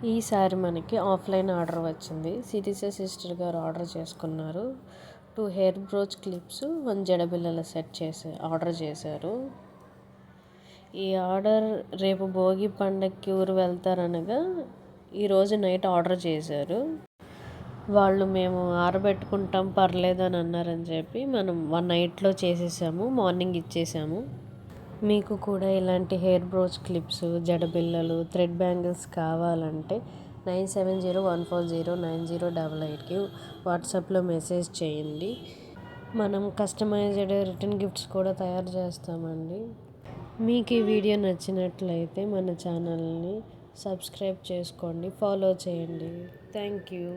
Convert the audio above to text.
ఈసారి మనకి offline order వచ్చింది. సిరిస సిస్టర్ గారు ఆర్డర్ చేసుకున్నారు. 2 హెయిర్ బ్రోచ్ క్లిప్స్, 1 జడబిళ్ళల సెట్ ఆర్డర్ చేశారు. ఈ ఆర్డర్ రేపు భోగి పండగకి ఊరు వెళ్తారనగా ఈరోజు నైట్ ఆర్డర్ చేశారు. వాళ్ళు మేము ఆరబెట్టుకుంటాం పర్లేదు అని అన్నారని చెప్పి మనం 1 నైట్లో చేసేసాము, మార్నింగ్ ఇచ్చేసాము. మీకు కూడా ఇలాంటి హెయిర్ బ్రోచ్ క్లిప్స్, జడబిళ్ళలు, థ్రెడ్ బ్యాంగిల్స్ కావాలంటే 9701409088కి వాట్సాప్లో మెసేజ్ చేయండి. మనం కస్టమైజ్డ్ రిటర్న్ గిఫ్ట్స్ కూడా తయారు చేస్తామండి. మీకు ఈ వీడియో నచ్చినట్లయితే మన ఛానల్ని సబ్స్క్రైబ్ చేసుకోండి, ఫాలో చేయండి. Thank you.